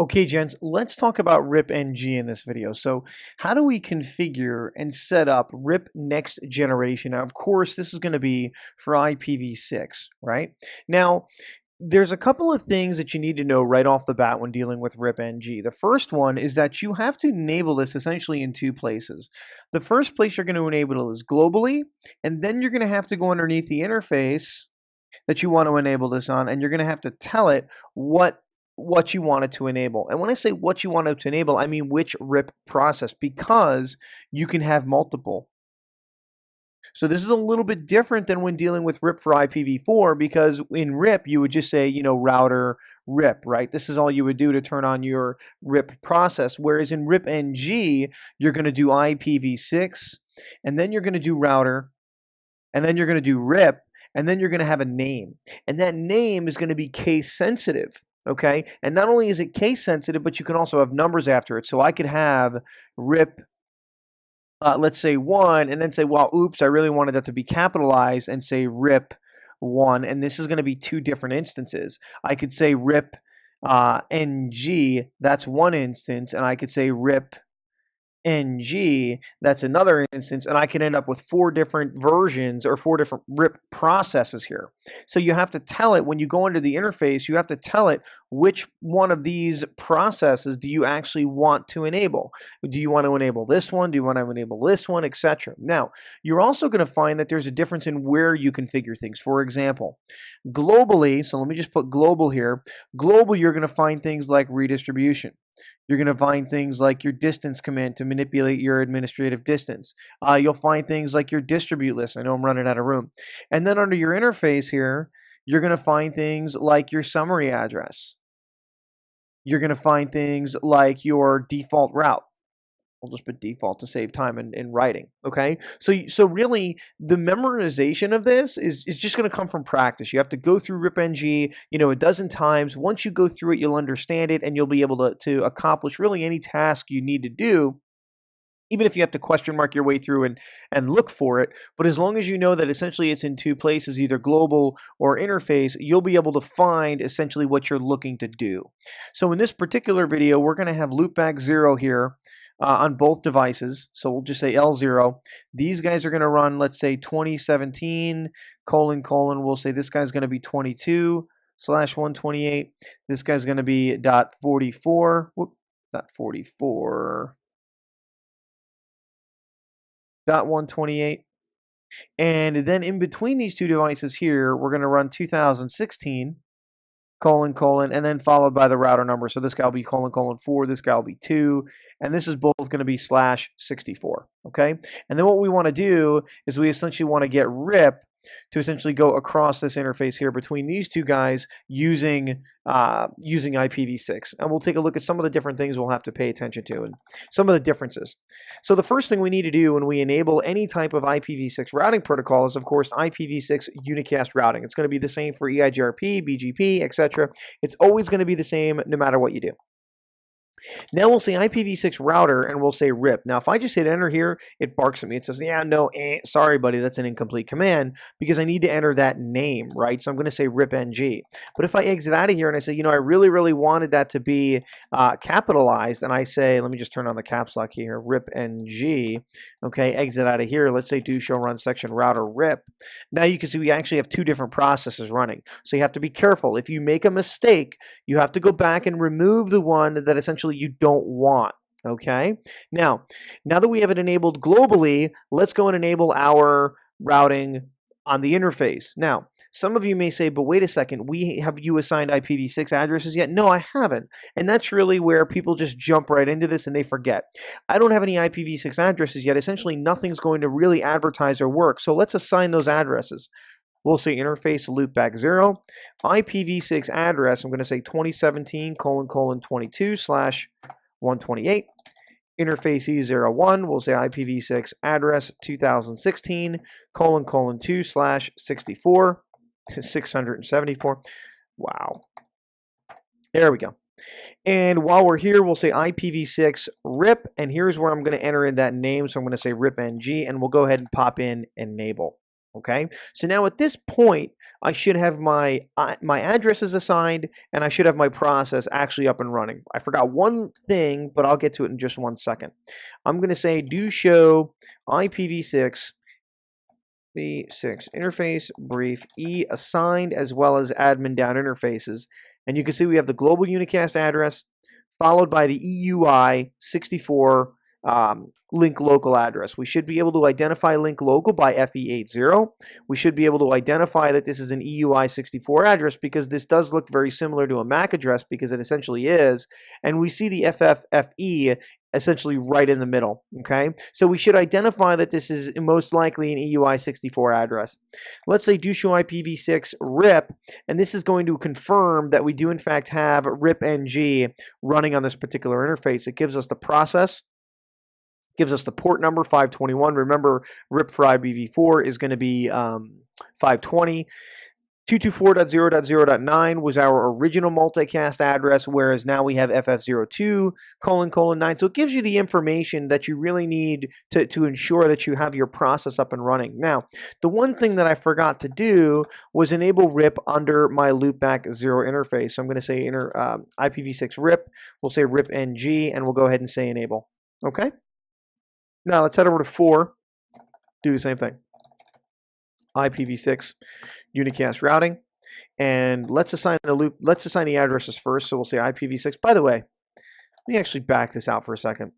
Okay, gents, let's talk about RIPng in this video. So how do we configure and set up RIP next generation? Now, of course, this is going to be for IPv6, right? Now, there's a couple of things that you need to know right off the bat when dealing with RIPng. The first one is that you have to enable this essentially in two places. The first place you're going to enable it is globally, and then you're going to have to go underneath the interface that you want to enable this on, and you're going to have to tell it what you want it to enable. And when I say what you want it to enable, I mean which RIP process, because you can have multiple. So this is a little bit different than when dealing with RIP for IPv4, because in RIP you would just say, router RIP, right? This is all you would do to turn on your RIP process. Whereas in RIPng, you're going to do IPv6, and then you're going to do router, and then you're going to do RIP, and then you're going to have a name. And that name is going to be case sensitive. Okay, and not only is it case sensitive, but you can also have numbers after it. So I could have RIP, let's say 1, and then say, well, oops, I really wanted that to be capitalized, and say RIP 1, and this is going to be two different instances. I could say RIP NG, that's one instance, and I could say RIP NG, that's another instance, and I can end up with 4 different versions or 4 different RIP processes here. So you have to tell it, when you go into the interface, you have to tell it which one of these processes do you actually want to enable. Do you want to enable this one? Do you want to enable this one, etc.? Now, you're also going to find that there's a difference in where you configure things. For example, globally, so let me just put global here. Global, you're going to find things like redistribution. You're going to find things like your distance command to manipulate your administrative distance. You'll find things like your distribute list. I know I'm running out of room. And then under your interface here, you're going to find things like your summary address. You're going to find things like your default route. We'll just put default to save time in writing, okay? So really, the memorization of this is just going to come from practice. You have to go through RIPng, a dozen times. Once you go through it, you'll understand it, and you'll be able to accomplish really any task you need to do, even if you have to question mark your way through and look for it. But as long as you know that essentially it's in two places, either global or interface, you'll be able to find essentially what you're looking to do. So in this particular video, we're going to have loopback 0 here, on both devices. So we'll just say L0. These guys are going to run, let's say 2017, : we'll say this guy's going to be 22/128. This guy's going to be .44, .128. And then in between these two devices here, we're going to run 2016, : and then followed by the router number. So this guy will be : 4, this guy will be 2, and this is both going to be /64, okay? And then what we want to do is we essentially want to get RIP to essentially go across this interface here between these two guys using IPv6. And we'll take a look at some of the different things we'll have to pay attention to and some of the differences. So the first thing we need to do when we enable any type of IPv6 routing protocol is, of course, IPv6 Unicast Routing. It's going to be the same for EIGRP, BGP, etc. It's always going to be the same no matter what you do. Now we'll say IPv6 router, and we'll say RIP. Now, if I just hit enter here, it barks at me. It says, yeah, no, sorry, buddy, that's an incomplete command, because I need to enter that name, right? So I'm going to say RIPng. But if I exit out of here and I say, I really, really wanted that to be capitalized, and I say, let me just turn on the caps lock here, RIPng, okay, exit out of here. Let's say do show run section router RIP. Now you can see we actually have two different processes running. So you have to be careful. If you make a mistake, you have to go back and remove the one that essentially you don't want, okay? Now that we have it enabled globally, let's go and enable our routing on the interface. Now, some of you may say, but wait a second, have you assigned IPv6 addresses yet? No, I haven't. And that's really where people just jump right into this and they forget. I don't have any IPv6 addresses yet. Essentially, nothing's going to really advertise or work. So let's assign those addresses. We'll say interface loopback 0, IPv6 address, I'm going to say 2017, : 22/128. Interface E01, we'll say IPv6 address 2016, : 2/64, 674. Wow. There we go. And while we're here, we'll say IPv6 RIP, and here's where I'm going to enter in that name. So I'm going to say RIPng, and we'll go ahead and pop in enable. Okay, so now at this point, I should have my addresses assigned, and I should have my process actually up and running. I forgot one thing, but I'll get to it in just 1 second. I'm going to say do show IPv6 interface brief E assigned as well as admin down interfaces, and you can see we have the global unicast address followed by the EUI 64 link local address. We should be able to identify link local by FE80. We should be able to identify that this is an EUI 64 address because this does look very similar to a MAC address because it essentially is. And we see the FFFE essentially right in the middle, okay? So we should identify that this is most likely an EUI 64 address. Let's say do show IPv6 RIP, and this is going to confirm that we do in fact have RIPng running on this particular interface. It gives us the process, gives us the port number 521. Remember, RIP for IPv4 is going to be 520. 224.0.0.9 was our original multicast address, whereas now we have FF02::9. So it gives you the information that you really need to ensure that you have your process up and running. Now, the one thing that I forgot to do was enable RIP under my loopback 0 interface. So I'm going to say IPv6 RIP. We'll say RIPng, and we'll go ahead and say enable. Okay? Now let's head over to 4. Do the same thing. IPv6 Unicast Routing, and let's assign the addresses first. So we'll say IPv6. By the way, let me actually back this out for a second.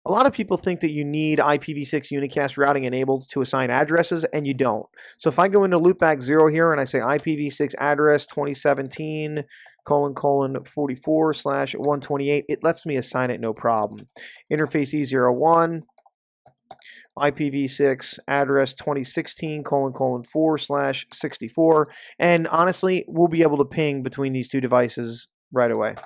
A lot of people think that you need IPv6 Unicast Routing enabled to assign addresses, and you don't. So if I go into loopback 0 here and I say IPv6 address 2017:44/128, it lets me assign it no problem. Interface E01. IPv6 address 2016:4/64, and honestly, we'll be able to ping between these two devices right away.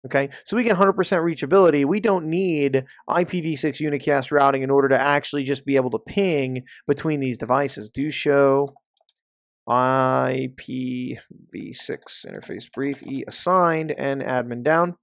Okay, so we get 100% reachability. We don't need IPv6 unicast routing in order to actually just be able to ping between these devices. Do show IPv6 interface brief E assigned and admin down.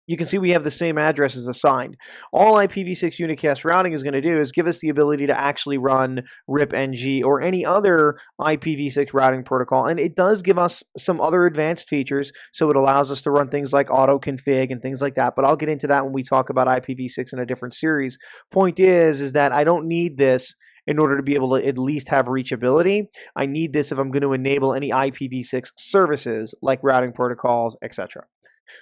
You can see we have the same addresses assigned. All IPv6 unicast routing is going to do is give us the ability to actually run RIPng or any other IPv6 routing protocol. And it does give us some other advanced features. So it allows us to run things like auto config and things like that. But I'll get into that when we talk about IPv6 in a different series. Point is that I don't need this in order to be able to at least have reachability. I need this if I'm going to enable any IPv6 services like routing protocols, etc.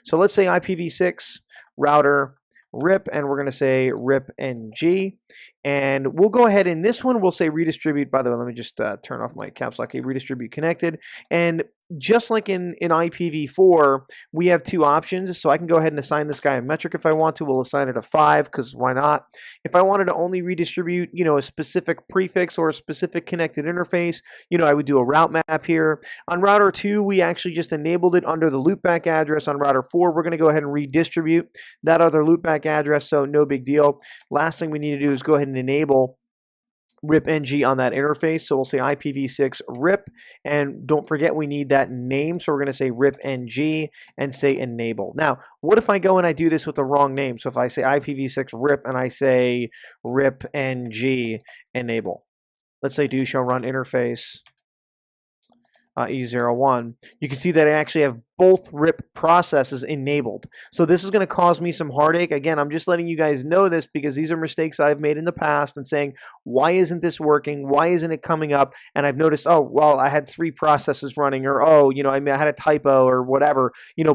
So let's say IPv6 router RIP, and we're going to say RIPng, and we'll go ahead in this one, we'll say redistribute. By the way, let me just turn off my caps lock. Redistribute connected. And just like in IPv4, we have two options. So I can go ahead and assign this guy a metric if I want to. We'll assign it a 5 because why not? If I wanted to only redistribute, a specific prefix or a specific connected interface, I would do a route map here. On router 2, we actually just enabled it under the loopback address. On router 4, we're going to go ahead and redistribute that other loopback address, so no big deal. Last thing we need to do is go ahead and enable RIPng on that interface. So we'll say IPv6 RIP, and don't forget we need that name. So we're going to say RIPng and say enable. Now, what if I go and I do this with the wrong name? So if I say IPv6 RIP and I say RIPng enable, let's say do show run interface E01, you can see that I actually have both RIP processes enabled. So this is going to cause me some heartache. Again, I'm just letting you guys know this because these are mistakes I've made in the past and saying, why isn't this working? Why isn't it coming up? And I've noticed, oh, well, I had 3 processes running, or, oh, I had a typo or whatever.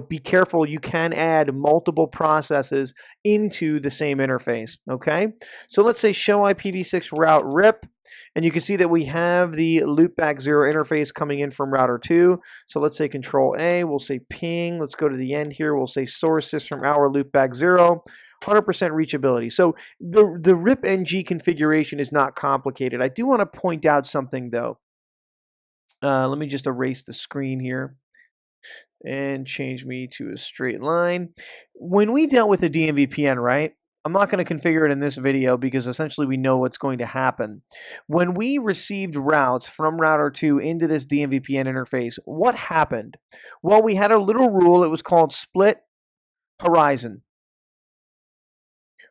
Be careful. You can add multiple processes into the same interface, okay? So let's say show IPv6 route RIP. And you can see that we have the loopback 0 interface coming in from router 2. So let's say control A, we'll say ping. Let's go to the end here. We'll say source system hour loopback 0. 100% reachability. So the RIPng configuration is not complicated. I do want to point out something though. Let me just erase the screen here and change me to a straight line. When we dealt with the DMVPN, right? I'm not going to configure it in this video because essentially we know what's going to happen. When we received routes from router 2 into this DMVPN interface, what happened? Well, we had a little rule. It was called split horizon.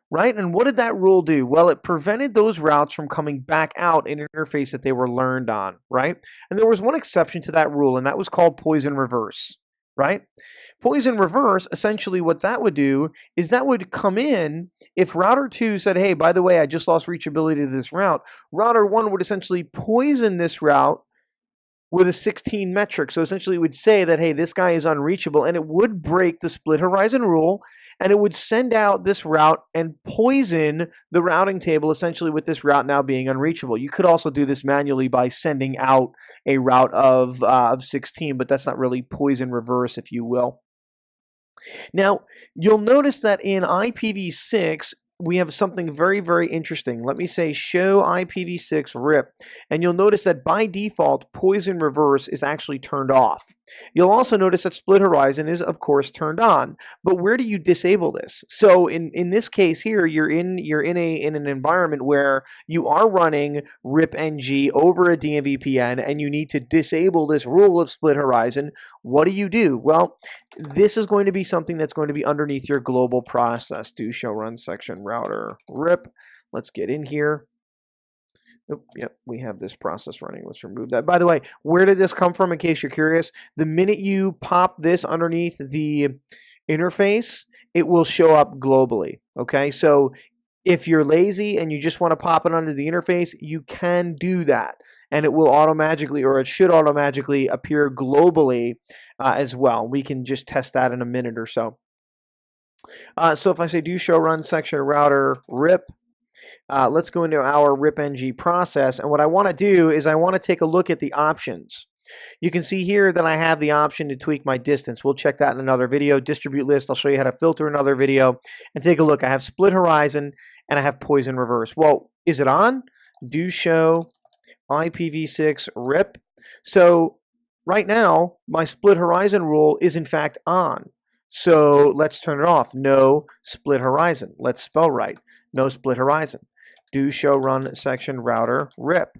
right? And what did that rule do? Well, it prevented those routes from coming back out in an interface that they were learned on, right? And there was one exception to that rule, and that was called Poisson Reverse, right? Poisson Reverse, essentially what that would do is that would come in if router 2 said, hey, by the way, I just lost reachability to this route. Router 1 would essentially poison this route with a 16 metric. So essentially it would say that, hey, this guy is unreachable, and it would break the split horizon rule, and it would send out this route and poison the routing table essentially with this route now being unreachable. You could also do this manually by sending out a route of 16, but that's not really Poisson Reverse, if you will. Now, you'll notice that in IPv6, we have something very, very interesting. Let me say show IPv6 RIP, and you'll notice that by default, Poisson Reverse is actually turned off. You'll also notice that Split Horizon is, of course, turned on. But where do you disable this? So in this case here, you're in an environment where you are running RIPng over a DMVPN, and you need to disable this rule of Split Horizon. What do? Well, this is going to be something that's going to be underneath your global process. Do show run section router RIP. Let's get in here. Oh, yep, we have this process running. Let's remove that. By the way, where did this come from, in case you're curious? The minute you pop this underneath the interface, it will show up globally, okay? So if you're lazy and you just want to pop it under the interface, you can do that, and it will automatically, or it should automatically appear globally as well. We can just test that in a minute or so. So if I say do show run section router RIP, let's go into our RIPng process, and what I want to do is I want to take a look at the options. You can see here that I have the option to tweak my distance. We'll check that in another video. Distribute list, I'll show you how to filter another video. And take a look. I have Split Horizon and I have Poisson Reverse. Well, is it on? Do show IPv6 RIP. So right now, my Split Horizon rule is in fact on. So let's turn it off. No Split Horizon. Let's spell right. No Split Horizon. Do show run section router RIP.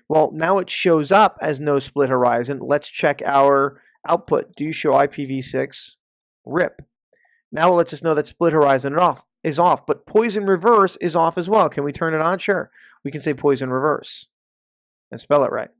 Well, now it shows up as no Split Horizon. Let's check our output. Do show IPv6 RIP. Now it lets us know that Split Horizon is off, but Poisson Reverse is off as well. Can we turn it on? Sure. We can say Poisson Reverse and spell it right.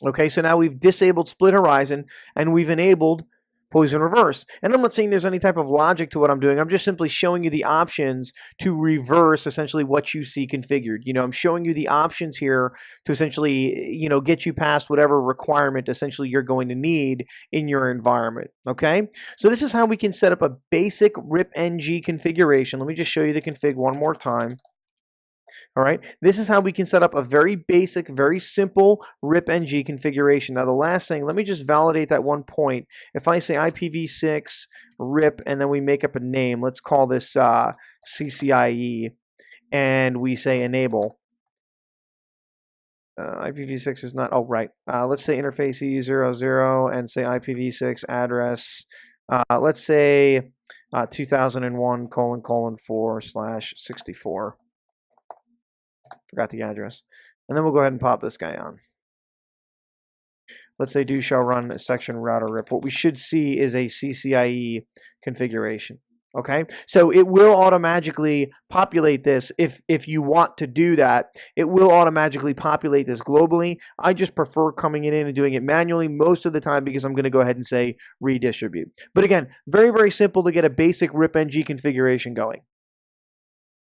Okay, so now we've disabled Split Horizon and we've enabled Poisson Reverse. And I'm not saying there's any type of logic to what I'm doing. I'm just simply showing you the options to reverse essentially what you see configured. You know, I'm showing you the options here to essentially, you know, get you past whatever requirement essentially you're going to need in your environment. Okay, so this is how we can set up a basic RIPng configuration. Let me just show you the config one more time. All right, this is how we can set up a very basic, very simple RIPng configuration. Now, the last thing, let me just validate that one point. If I say IPv6 RIP and then we make up a name, let's call this XtremeIE, and we say enable. IPv6 is not, oh, right. Let's say interface E00 and say IPv6 address. Let's say 2001::4/64. Forgot the address. And then we'll go ahead and pop this guy on. Let's say do shall run section router RIP. What we should see is a XtremeIE configuration. Okay, so it will automatically populate this if you want to do that. It will automatically populate this globally. I just prefer coming in and doing it manually most of the time because I'm going to go ahead and say redistribute. But again, very, very simple to get a basic RIPng configuration going.